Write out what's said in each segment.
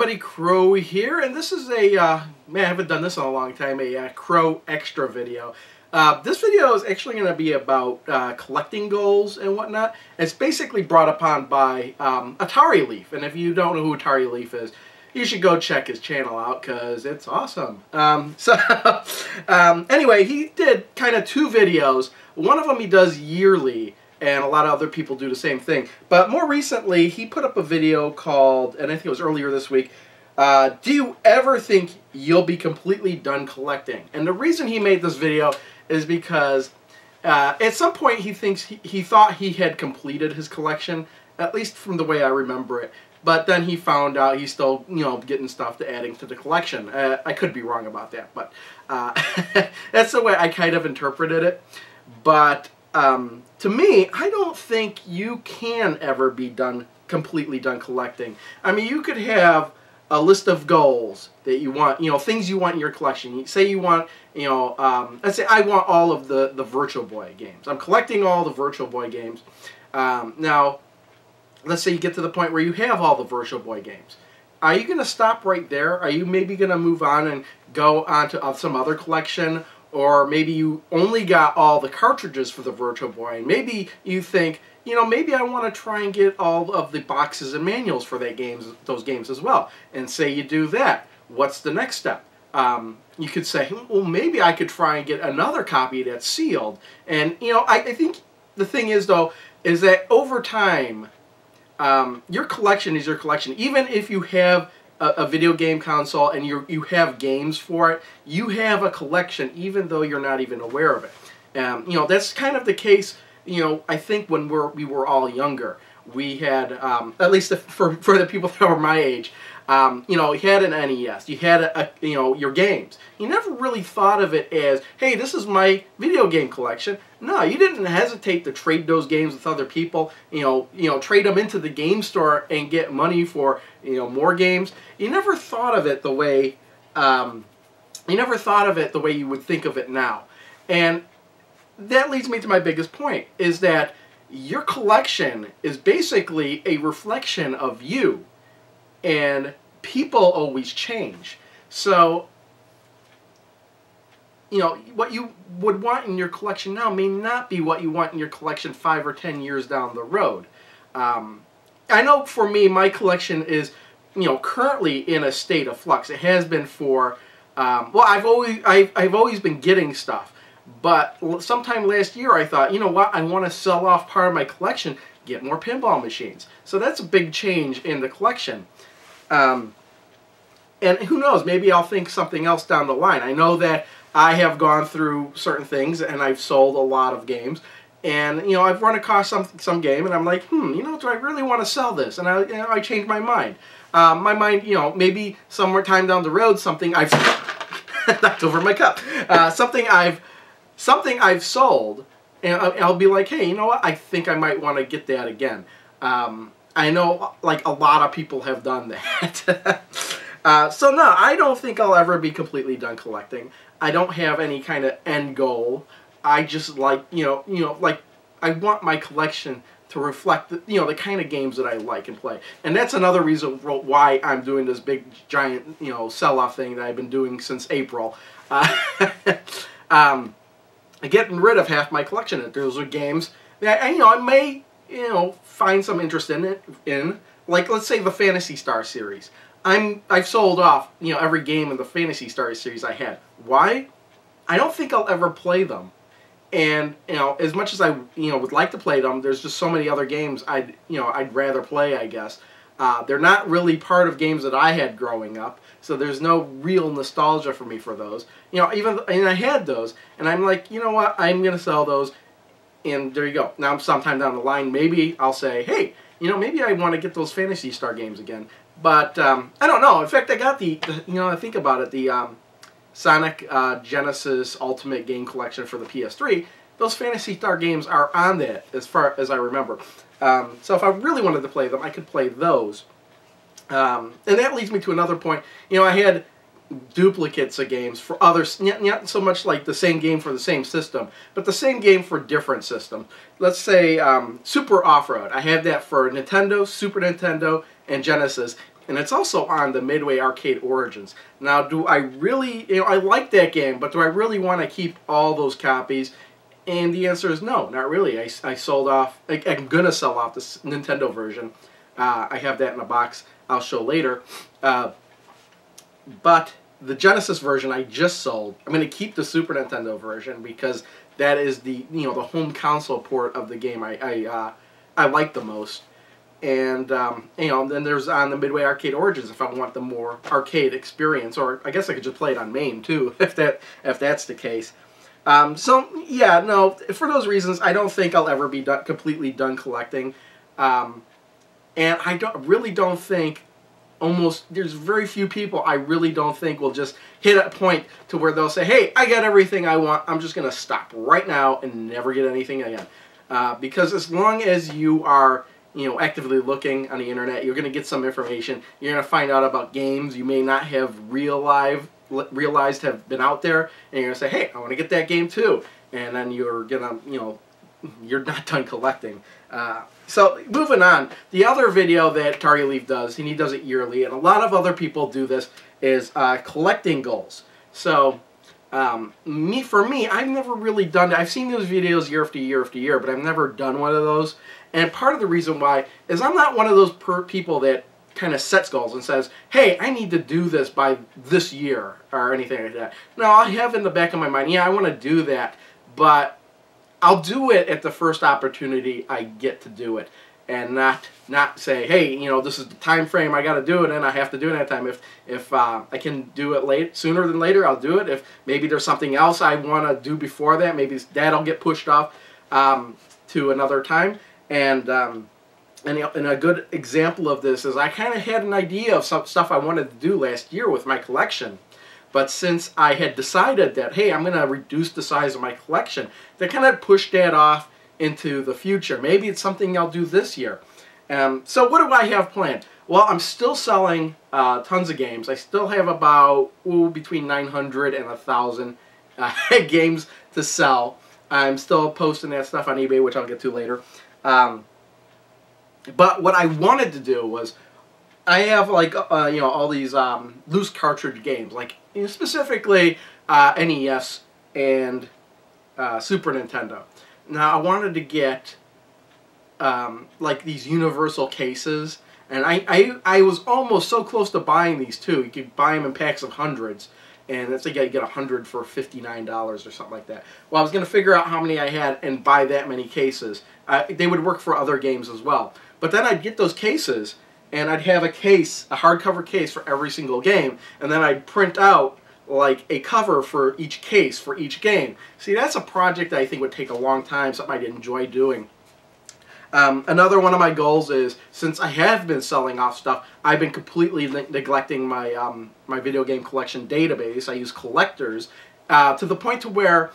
everybody, Crow here, and this is a, man, I haven't done this in a long time, a Crow Extra video. This video is actually going to be about collecting goals and whatnot. It's basically brought upon by Atari Leaf, and if you don't know who Atari Leaf is, you should go check his channel out because it's awesome. Anyway, he did kind of two videos. One of them he does yearly, and a lot of other people do the same thing. But more recently, he put up a video called, and I think it was earlier this week, do you ever think you'll be completely done collecting? And the reason he made this video is because at some point he thinks he thought he had completed his collection, at least from the way I remember it. But then he found out he's still, you know, getting stuff to adding to the collection. I could be wrong about that, but that's the way I kind of interpreted it. But to me, I don't think you can ever be completely done collecting. I mean, you could have a list of goals that you want, you know, things you want in your collection. Say you want, you know, let's say I want all of the Virtual Boy games. I'm collecting all the Virtual Boy games. Now, let's say you get to the point where you have all the Virtual Boy games. Are you going to stop right there? Are you maybe going to move on and go on to some other collection? Or maybe you only got all the cartridges for the Virtual Boy, and maybe you think, you know, maybe I want to try and get all of the boxes and manuals for those games as well. And say you do that. What's the next step? You could say, well, maybe I could try and get another copy that's sealed. And, you know, I think the thing is, though, is that over time, your collection is your collection. Even if you have a video game console and you have games for it, you have a collection even though you're not even aware of it. You know, that's kind of the case, you know, I think when we were all younger. We had, at least for the people that were my age, you know, you had an NES, you had, you know, your games. You never really thought of it as, hey, this is my video game collection. No, you didn't hesitate to trade those games with other people, you know, trade them into the game store and get money for, you know, more games. You never thought of it the way, you would think of it now. And that leads me to my biggest point, is that your collection is basically a reflection of you, and people always change. So, you know, what you would want in your collection now may not be what you want in your collection 5 or 10 years down the road. I know for me, my collection is, you know, currently in a state of flux. It has been for, well, I've always been getting stuff. But sometime last year I thought, you know what, I want to sell off part of my collection, get more pinball machines. So that's a big change in the collection. And who knows, maybe I'll think something else down the line. I know that I have gone through certain things and I've sold a lot of games. And, you know, I've run across some game and I'm like, you know, do I really want to sell this? And I changed my mind. My mind, you know, maybe somewhere time down the road, something I've knocked over my cup. Something I've sold, and I'll be like, hey, you know what, I think I might want to get that again. I know, like, a lot of people have done that. So no, I don't think I'll ever be completely done collecting. I don't have any kind of end goal. I just like, you know, like, I want my collection to reflect, you know, the kind of games that I like and play. And that's another reason why I'm doing this big, giant, you know, sell-off thing that I've been doing since April. Getting rid of half my collection. Those are games that, you know, I may, you know, find some interest in it. Like, let's say the Phantasy Star series. I've sold off, you know, every game in the Phantasy Star series I had. Why? I don't think I'll ever play them. And, you know, as much as I, you know, would like to play them, there's just so many other games I'd rather play, I guess. They're not really part of games that I had growing up, so there's no real nostalgia for me for those. You know, and I had those, and I'm like, you know what, I'm going to sell those, and there you go. Now, sometime down the line, maybe I'll say, hey, you know, maybe I want to get those Phantasy Star games again. But, I don't know. In fact, I got the you know, I think about it, the Sonic Genesis Ultimate Game Collection for the PS3. Those Phantasy Star games are on that, as far as I remember. So if I really wanted to play them, I could play those. And that leads me to another point. You know, I had duplicates of games for others, not so much like the same game for the same system, but the same game for different systems. Let's say Super Off-Road. I had that for Nintendo, Super Nintendo, and Genesis. and it's also on the Midway Arcade Origins. Now, do I really, I like that game, but do I really want to keep all those copies? And the answer is no, not really. I sold off, I'm going to sell off the Nintendo version. I have that in a box I'll show later. But the Genesis version I just sold. I'm going to keep the Super Nintendo version because that is the the home console port of the game I like the most. And then there's on the Midway Arcade Origins if I want the more arcade experience, or I guess I could just play it on MAME too if that's the case. So yeah, no, for those reasons I don't think I'll ever be completely done collecting, and I really don't think. There's very few people I really don't think will just hit a point to where they'll say, hey, I got everything I want, I'm just going to stop right now and never get anything again. Because as long as you are actively looking on the internet, you're going to get some information. You're going to find out about games you may not have realized have been out there, and you're going to say, hey, I want to get that game too. And then you're going to, you're not done collecting. So moving on, the other video that Target Leaf does, and he does it yearly, and a lot of other people do this, is collecting goals. So for me, I've never really done that. I've seen those videos year after year after year, but I've never done one of those. And part of the reason why is I'm not one of those people that kind of sets goals and says, hey, I need to do this by this year or anything like that. No, I have in the back of my mind, yeah, I want to do that, but I'll do it at the first opportunity I get to do it, and not say, hey, this is the time frame I got to do it, and I have to do it at that time. If I can do it sooner than later, I'll do it. If maybe there's something else I want to do before that, maybe that'll get pushed off to another time. And a good example of this is I kind of had an idea of some stuff I wanted to do last year with my collection. But since I had decided that, hey, I'm going to reduce the size of my collection, they kind of pushed that off into the future. Maybe it's something I'll do this year. So what do I have planned? Well, I'm still selling tons of games. I still have about between 900 and 1,000 games to sell. I'm still posting that stuff on eBay, which I'll get to later. But what I wanted to do was, I have all these loose cartridge games, like specifically NES and Super Nintendo. Now I wanted to get like these universal cases, and I was almost so close to buying these too. You could buy them in packs of hundreds, and it's like you get 100 for $59 or something like that. Well, I was going to figure out how many I had and buy that many cases. They would work for other games as well. But then I'd get those cases, and I'd have a hardcover case for every single game, and then I'd print out like a cover for each case for each game. See, that's a project that I think would take a long time, something I'd enjoy doing. Another one of my goals is, since I have been selling off stuff, I've been completely neglecting my my video game collection database. I use Collectors to the point to where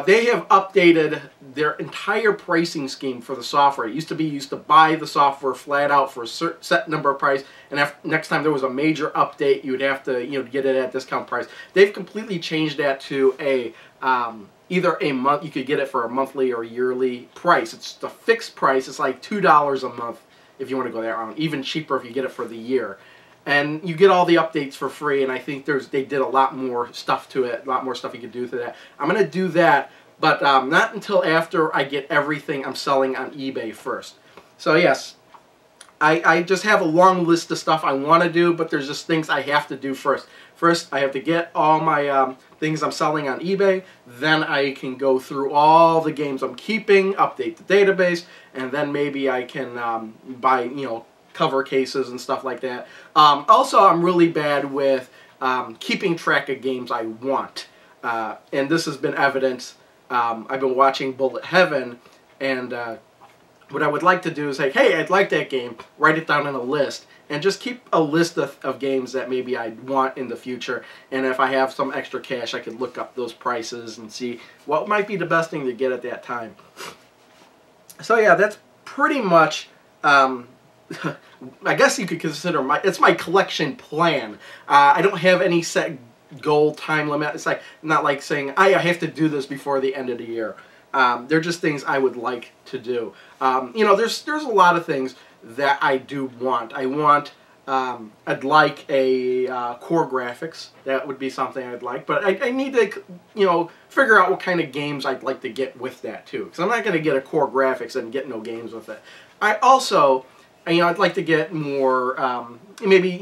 they have updated their entire pricing scheme for the software. It used to be you used to buy the software flat out for a set number of price, and next time there was a major update, you would have to get it at discount price. They've completely changed that to a either a month, you could get it for a monthly or yearly price. It's the fixed price. It's like $2 a month if you want to go that round. Even cheaper if you get it for the year. And you get all the updates for free, and I think they did a lot more stuff to it, a lot more stuff you could do to that. I'm going to do that, but not until after I get everything I'm selling on eBay first. So yes, I just have a long list of stuff I want to do, but there's just things I have to do first. First, I have to get all my things I'm selling on eBay. Then I can go through all the games I'm keeping, update the database, and then maybe I can buy, cover cases and stuff like that. Also, I'm really bad with keeping track of games I want. And this has been evident. I've been watching Bullet Heaven, and what I would like to do is say, hey, I'd like that game, write it down in a list, and just keep a list of games that maybe I want in the future. And if I have some extra cash, I could look up those prices and see what might be the best thing to get at that time. So yeah, that's pretty much, I guess you could consider it's my collection plan. I don't have any set goal time limit. It's like not like saying I have to do this before the end of the year. They're just things I would like to do. There's a lot of things that I do want. I want I'd like a Core Graphics. That would be something I'd like. But I need to, figure out what kind of games I'd like to get with that, too. Because I'm not going to get a Core Graphics and get no games with it. I also, I'd like to get more, maybe,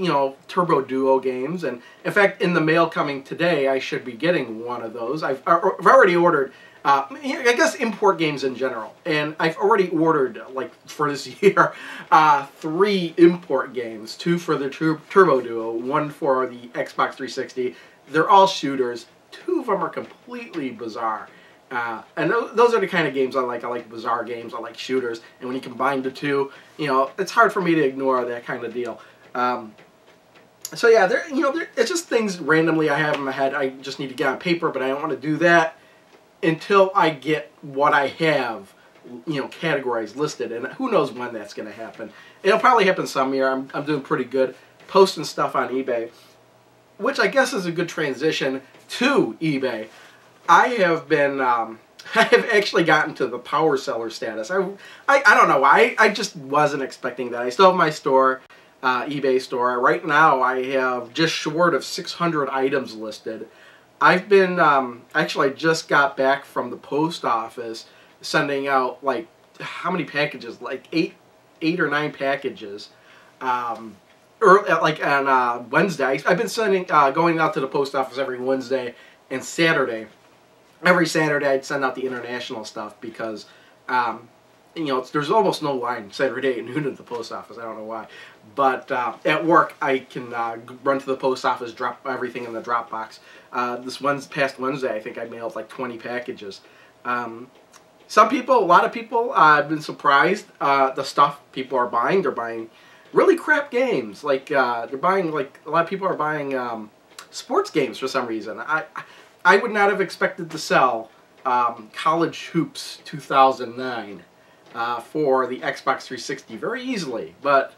Turbo Duo games. And, in fact, in the mail coming today, I should be getting one of those. I've already ordered... I guess import games in general, and I've already ordered, like, for this year, 3 import games, 2 for the Turbo Duo, 1 for the Xbox 360. They're all shooters. 2 of them are completely bizarre, and those are the kind of games I like. I like bizarre games. I like shooters, and when you combine the 2, it's hard for me to ignore that kind of deal. So yeah, it's just things randomly I have in my head. I just need to get on paper, but I don't want to do that until I get what I have, categories listed, and who knows when that's going to happen. It'll probably happen some year. I'm doing pretty good posting stuff on eBay, which I guess is a good transition to eBay. I have been, I have actually gotten to the power seller status. I don't know why. I just wasn't expecting that. I still have my store, eBay store. Right now I have just short of 600 items listed. I've been, actually I just got back from the post office sending out, like, how many packages? Like 8 or 9 packages. Like on Wednesday. I've been sending, going out to the post office every Wednesday and Saturday. Every Saturday I'd send out the international stuff because, there's almost no line Saturday at noon at the post office. I don't know why. But at work, I can run to the post office, drop everything in the drop box. This past Wednesday, I think I mailed like 20 packages. Some people, a lot of people, I've been surprised the stuff people are buying. They're buying really crap games. Like, they're buying, like, a lot of people are buying sports games for some reason. I would not have expected to sell College Hoops 2009 for the Xbox 360 very easily, but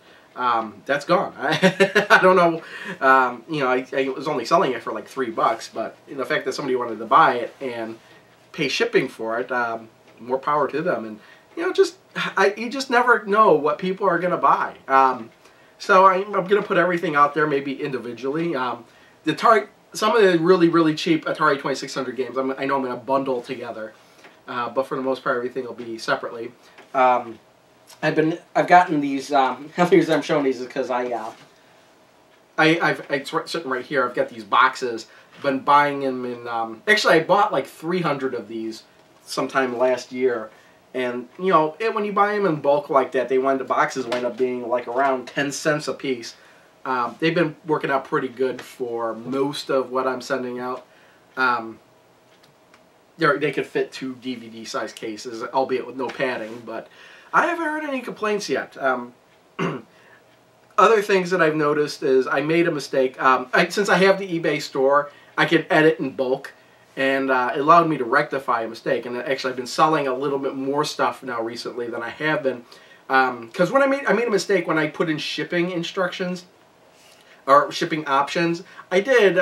that's gone. I don't know. I was only selling it for like $3, but the fact that somebody wanted to buy it and pay shipping for it, more power to them. And you just never know what people are gonna buy. So I'm gonna put everything out there, maybe individually. Some of the really cheap Atari 2600 games, I know I'm gonna bundle together, but for the most part, everything will be separately. I've gotten these. The reason I'm showing these is because it's sitting right here. I've got these boxes. Been buying them in. Actually, I bought like 300 of these sometime last year, and when you buy them in bulk like that, the boxes wind up being like around 10 cents a piece. They've been working out pretty good for most of what I'm sending out. They could fit 2 DVD-sized cases, albeit with no padding, but I haven't heard any complaints yet. Other things that I've noticed is I made a mistake. Since I have the eBay store, I can edit in bulk, and it allowed me to rectify a mistake. And actually, I've been selling a little bit more stuff now recently than I have been. Because when I made a mistake when I put in shipping instructions, or shipping options, I did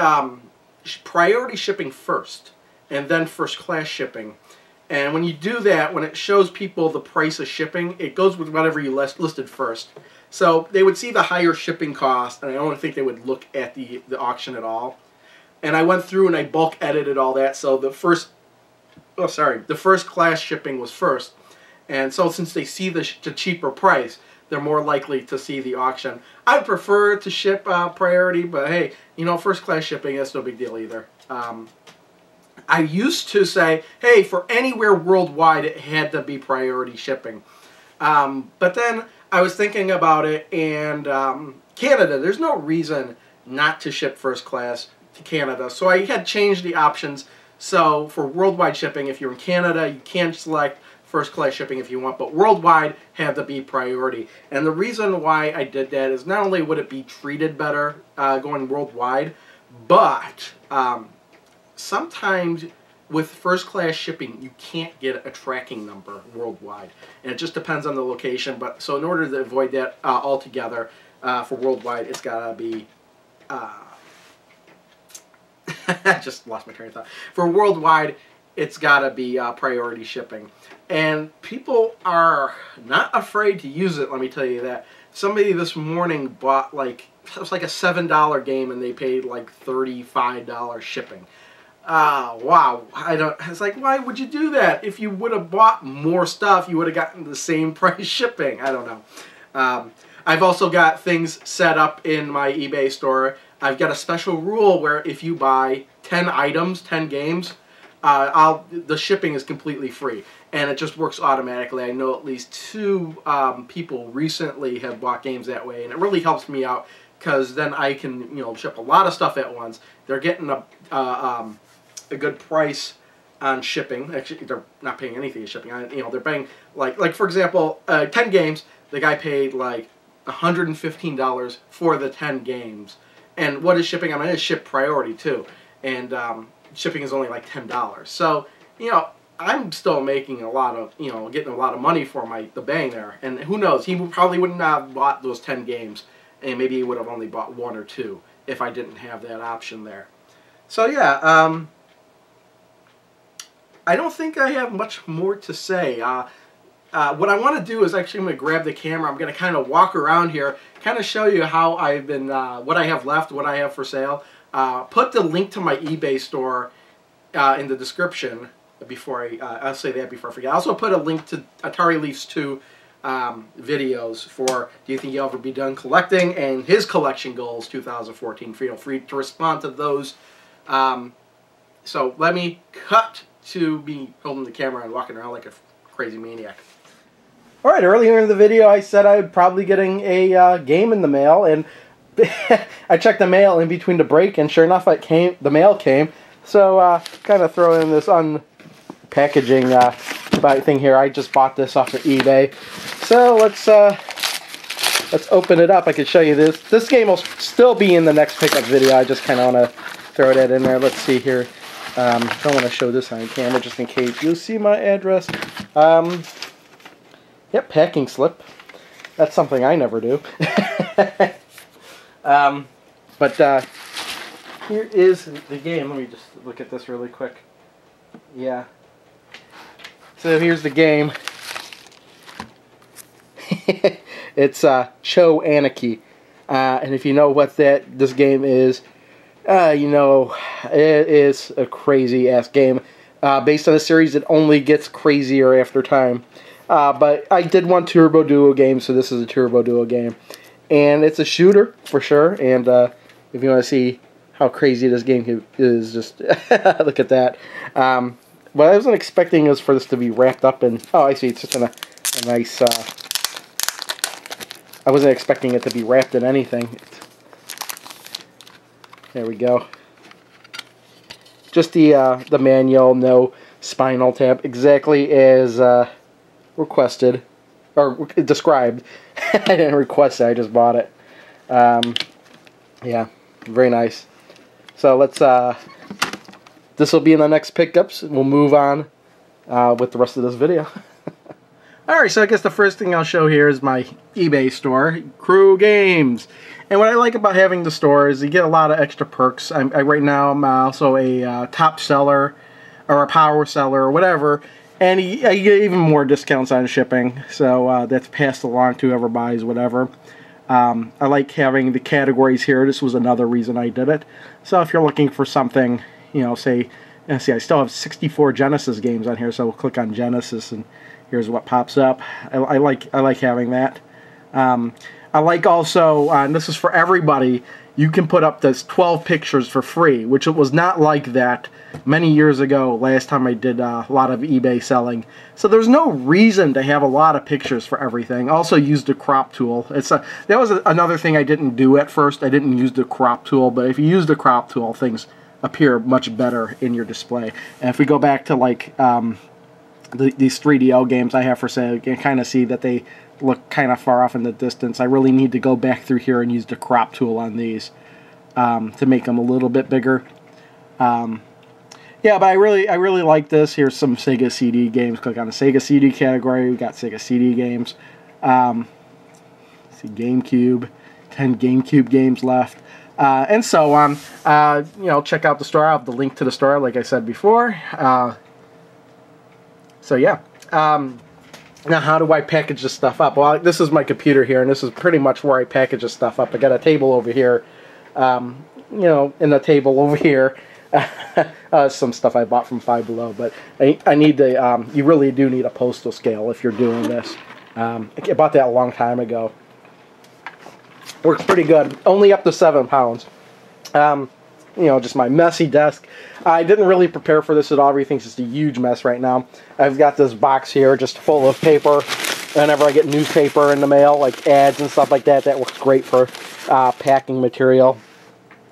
priority shipping first, and then first class shipping. And when you do that, when it shows people the price of shipping, it goes with whatever you listed first. So they would see the higher shipping cost, and I don't think they would look at the auction at all. And I went through and I bulk edited all that, so the first class shipping was first. And so since they see the cheaper price, they're more likely to see the auction. I prefer to ship priority, but hey, first class shipping, that's no big deal either. I used to say, hey, for anywhere worldwide, it had to be priority shipping. But then I was thinking about it, and Canada, there's no reason not to ship first class to Canada. So I had changed the options. So for worldwide shipping, if you're in Canada, you can select first class shipping if you want, but worldwide had to be priority. And the reason why I did that is not only would it be treated better going worldwide, but sometimes with first class shipping you can't get a tracking number worldwide, and it just depends on the location. But so in order to avoid that altogether, for worldwide it's gotta be I just lost my train of thought. For worldwide, it's gotta be priority shipping. And people are not afraid to use it, let me tell you that. Somebody this morning bought like it was like a $7 game, and they paid like $35 shipping. Wow. It's like, why would you do that? If you would have bought more stuff, you would have gotten the same price shipping. I don't know. I've also got things set up in my eBay store. I've got a special rule where if you buy 10 items, 10 games, the shipping is completely free, and it just works automatically. I know at least 2 people recently have bought games that way, and it really helps me out because then I can, ship a lot of stuff at once. They're getting a good price on shipping. Actually, they're not paying anything in shipping. They're paying like for example, 10 games. The guy paid like $115 for the 10 games. And what is shipping? I mean, it's ship priority too, and shipping is only like $10. So, I'm still making a lot of, getting a lot of money for the bang there. And who knows? He probably wouldn't have bought those 10 games, and maybe he would have only bought 1 or 2 if I didn't have that option there. So yeah, I don't think I have much more to say. What I want to do is actually I'm going to grab the camera. I'm going to kind of walk around here, kind of show you how I've been, what I have left, what I have for sale. Put the link to my eBay store in the description before I'll say that before I forget. I also put a link to Atari Leafs 2 videos for Do You Think You'll Ever Be Done Collecting and his collection goals 2014. Feel free to respond to those. So let me cut to me holding the camera and walking around like a crazy maniac. Alright, earlier in the video I said I would probably getting a game in the mail, and I checked the mail in between the break, and sure enough the mail came. So kind of throw in this unpackaging thing here. I just bought this off of eBay. So let's open it up. I can show you this. This game will still be in the next pickup video. I just kind of want to throw that in there. Let's see here. Don't want to show this on camera just in case you'll see my address. Yep, packing slip. That's something I never do. But here is the game. Let me just look at this really quick. Yeah. So here's the game. It's Cho Anarchy. And if you know what this game is, you know, it is a crazy-ass game. Based on a series that only gets crazier after time. But I did want Turbo Duo game, so this is a Turbo Duo game. And it's a shooter, for sure. And if you want to see how crazy this game is, just look at that. What I wasn't expecting is for this to be wrapped up in... Oh, I see. It's just in a nice... I wasn't expecting it to be wrapped in anything. There we go. Just the manual, no Spinal Tap, exactly as requested, or described. I didn't request it, I just bought it. Yeah, very nice. So let's, this will be in the next pickups. We'll move on with the rest of this video. Alright, so I guess the first thing I'll show here is my eBay store, Crew Games. And what I like about having the store is you get a lot of extra perks. Right now I'm also a top seller, or a power seller, or whatever. And I get even more discounts on shipping. So that's passed along to whoever buys whatever. I like having the categories here. This was another reason I did it. So if you're looking for something, you know, say, see, I still have 64 Genesis games on here. So we'll click on Genesis and here's what pops up. I like having that. I like also, and this is for everybody, you can put up this 12 pictures for free, which it was not like that many years ago, last time I did a lot of eBay selling. So there's no reason to have a lot of pictures for everything. Also use the crop tool. That was another thing I didn't do at first. I didn't use the crop tool, but if you use the crop tool, things appear much better in your display. And if we go back to like these 3DO games I have for sale, you can kind of see that they look kind of far off in the distance. I really need to go back through here and use the crop tool on these to make them a little bit bigger. Yeah, but I really like this. Here's some Sega CD games. Click on the Sega CD category. We got Sega CD games. See, GameCube. 10 GameCube games left. And so on. You know, check out the store. I have the link to the store, like I said before. So yeah. Now, how do I package this stuff up? Well, this is my computer here, and this is pretty much where I package this stuff up. I got a table over here, you know, in the table over here. Some stuff I bought from Five Below, but I need to, you really do need a postal scale if you're doing this. I bought that a long time ago. Works pretty good. Only up to 7 pounds. You know, just my messy desk. I didn't really prepare for this at all. Everything's just a huge mess right now. I've got this box here just full of paper. Whenever I get newspaper in the mail, like ads and stuff like that, that works great for packing material.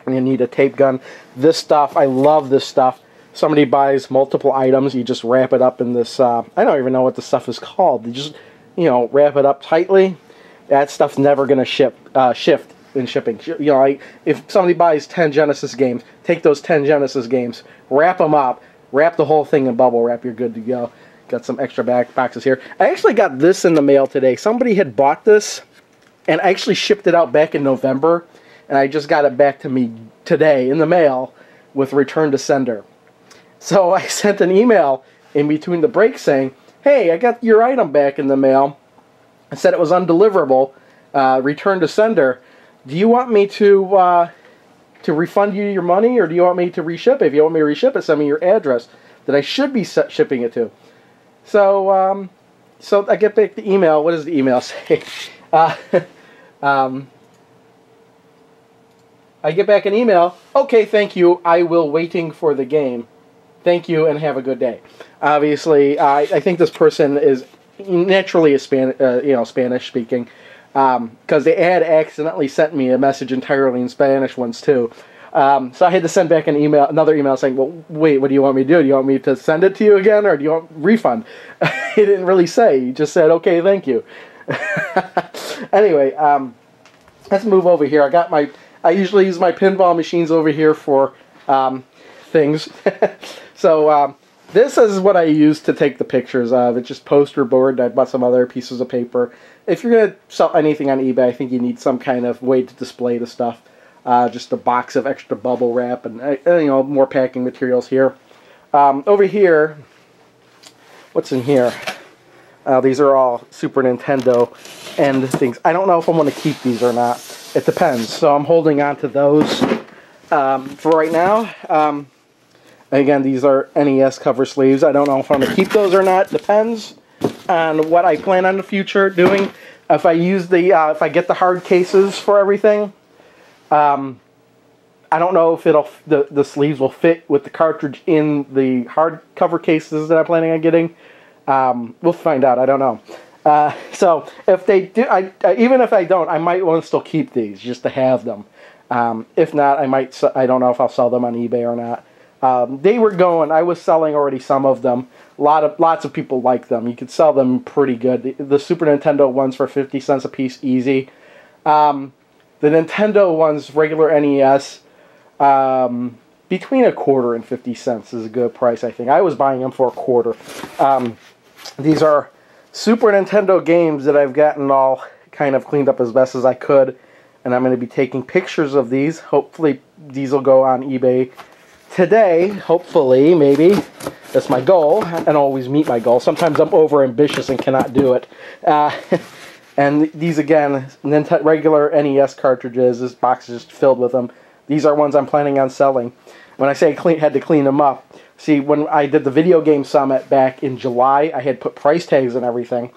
And you need a tape gun. This stuff, I love this stuff. Somebody buys multiple items, you just wrap it up in this, I don't even know what the stuff is called. You just, you know, wrap it up tightly. That stuff's never going to shift in shipping. You know, like if somebody buys 10 Genesis games, take those 10 Genesis games, wrap them up, wrap the whole thing in bubble wrap, you're good to go. Got some extra boxes here. I actually got this in the mail today. Somebody had bought this, and I actually shipped it out back in November. And I just got it back to me today in the mail with return to sender. So I sent an email in between the breaks saying, hey, I got your item back in the mail. I said it was undeliverable, return to sender. Do you want me to refund you your money, or do you want me to reship it? If you want me to reship it, send me your address that I should be shipping it to. So, so I get back the email. What does the email say? I get back an email, okay, thank you, I will waiting for the game. Thank you, and have a good day. Obviously, I think this person is naturally Spanish speaking, because they had accidentally sent me a message entirely in Spanish once too. So I had to send back another email saying, well, wait, what do you want me to do? Do you want me to send it to you again, or do you want refund? He didn't really say, he just said, okay, thank you. Anyway, let's move over here. I usually use my pinball machines over here for things. So this is what I use to take the pictures of. It's just poster board. I bought some other pieces of paper. If you're going to sell anything on eBay, I think you need some kind of way to display the stuff. Just a box of extra bubble wrap and you know, more packing materials here. Over here, what's in here? These are all Super Nintendo and things. I don't know if I'm going to keep these or not. It depends. So I'm holding on to those for right now. Again, these are NES cover sleeves. I don't know if I'm going to keep those or not. Depends on what I plan on the future doing. If I use the, if I get the hard cases for everything, I don't know if the sleeves will fit with the cartridge in the hard cover cases that I'm planning on getting. We'll find out. I don't know. So if they do, even if I don't, I might want to still keep these just to have them. If not, I don't know if I'll sell them on eBay or not. They were going. I was selling already some of them. Lots of people like them. You could sell them pretty good. The Super Nintendo ones for 50 cents a piece, easy. The Nintendo ones, regular NES, between $1.25 and 50 cents is a good price, I think. I was buying them for $0.25. These are Super Nintendo games that I've gotten all kind of cleaned up as best as I could, and I'm going to be taking pictures of these. Hopefully these will go on eBay today, hopefully, maybe. That's my goal, and always meet my goal. Sometimes I'm over-ambitious and cannot do it. And these, again, regular NES cartridges. This box is just filled with them. These are ones I'm planning on selling. When I say had to clean them up, see, when I did the Video Game Summit back in July, I had put price tags and everything.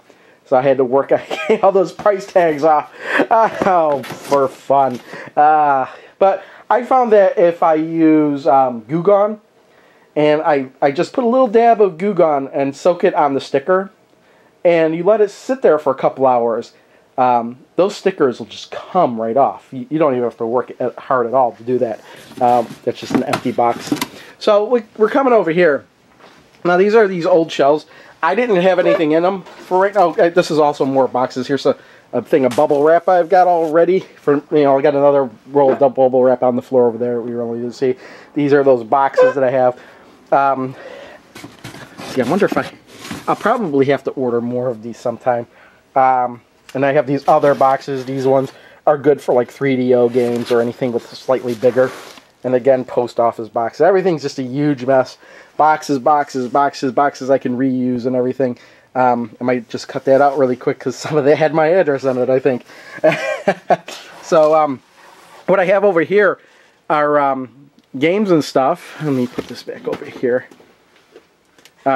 So I had to work all those price tags off. Oh, for fun. But I found that if I use Goo Gone, and I just put a little dab of Goo Gone and soak it on the sticker, and you let it sit there for a couple hours, those stickers will just come right off. You don't even have to work hard at all to do that. That's just an empty box. So we're coming over here. Now these are these old shells. I didn't have anything in them for right now. This is also more boxes. Here's a thing of bubble wrap I've got all ready. For, I got another roll of bubble wrap on the floor over there. We really didn't see. These are those boxes that I have. See, I wonder if I'll probably have to order more of these sometime. And I have these other boxes. These ones are good for like 3DO games or anything with slightly bigger. And again, post office boxes. Everything's just a huge mess. Boxes, boxes, boxes, boxes I can reuse and everything. I might just cut that out really quick because some of that had my address on it, I think. So, what I have over here are games and stuff. Let me put this back over here.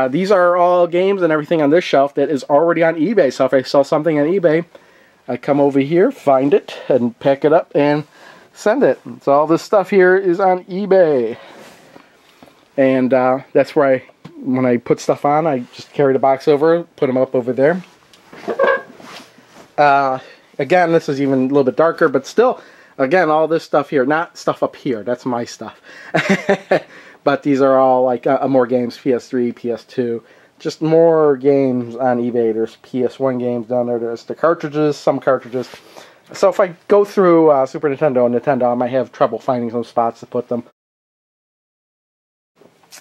These are all games and everything on this shelf that is already on eBay. So if I sell something on eBay, I come over here, find it, and pack it up and send it. So all this stuff here is on eBay. And that's where when I put stuff on, I just carry the box over, put them up over there. Again, this is even a little bit darker, but still, again, all this stuff here, not stuff up here, that's my stuff. But these are all like more games, PS3, PS2, just more games on eBay. There's PS1 games down there, there's the cartridges, some cartridges. So if I go through Super Nintendo and Nintendo, I might have trouble finding some spots to put them.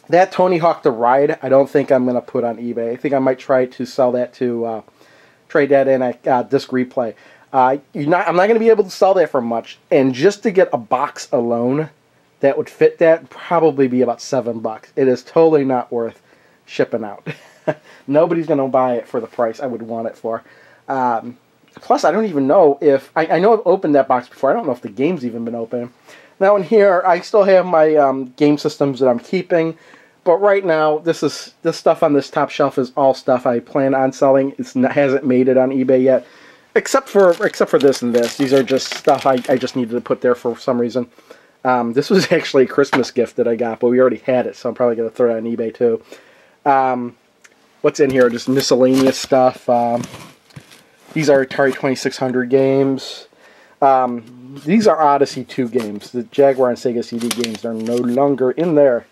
That Tony Hawk The Ride, I don't think I'm going to put on eBay. I think I might try to sell that to, trade that in at Disc Replay. I'm not going to be able to sell that for much, and just to get a box alone that would fit that would probably be about $7. It is totally not worth shipping out. Nobody's going to buy it for the price I would want it for. Plus, I don't even know if... I know I've opened that box before. I don't know if the game's even been open. Now in here, I still have my game systems that I'm keeping. But right now, this stuff on this top shelf is all stuff I plan on selling. It hasn't made it on eBay yet. Except for this and this. These are just stuff I just needed to put there for some reason. This was actually a Christmas gift that I got, but we already had it, so I'm probably going to throw it on eBay too. What's in here? Just miscellaneous stuff. These are Atari 2600 games. These are Odyssey 2 games. The Jaguar and Sega CD games are no longer in there.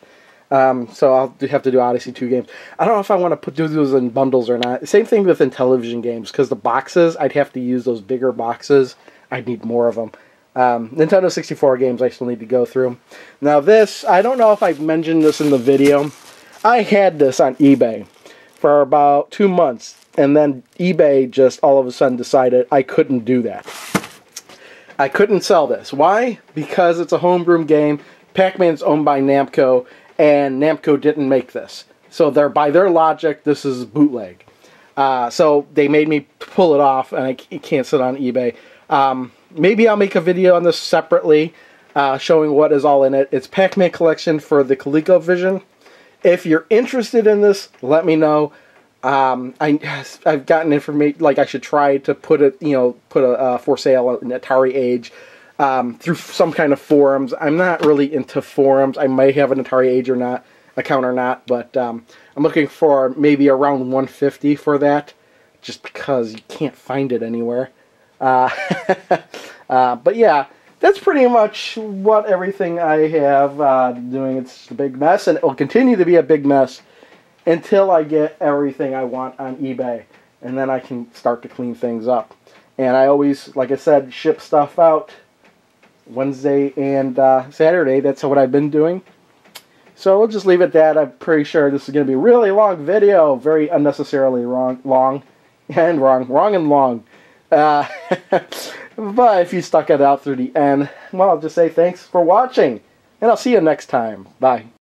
So I'll have to do Odyssey 2 games. I don't know if I want to do those in bundles or not. Same thing with Intellivision games, because the boxes, I'd have to use those bigger boxes. I'd need more of them. Nintendo 64 games I still need to go through. Now this, I don't know if I've mentioned this in the video. I had this on eBay for about 2 months, and then eBay just all of a sudden decided I couldn't do that. I couldn't sell this. Why? Because it's a homebrew game. Pac-Man's owned by Namco, and Namco didn't make this. So by their logic, this is bootleg. So they made me pull it off, and it can't sit on eBay. Maybe I'll make a video on this separately, showing what is all in it. It's Pac-Man Collection for the ColecoVision. If you're interested in this, let me know. I've gotten information, like I should try to put it, put a for sale in Atari Age through some kind of forums. I'm not really into forums. I might have an Atari Age account or not, but I'm looking for maybe around $150 for that, just because you can't find it anywhere. But yeah, that's pretty much what everything I have doing. It's a big mess, and it will continue to be a big mess until I get everything I want on eBay, and then I can start to clean things up. And I always, like I said, ship stuff out Wednesday and Saturday. That's what I've been doing. So we'll just leave it at that. I'm pretty sure this is going to be a really long video, very unnecessarily long. But if you stuck it out through the end, well, I'll just say thanks for watching, and I'll see you next time. Bye.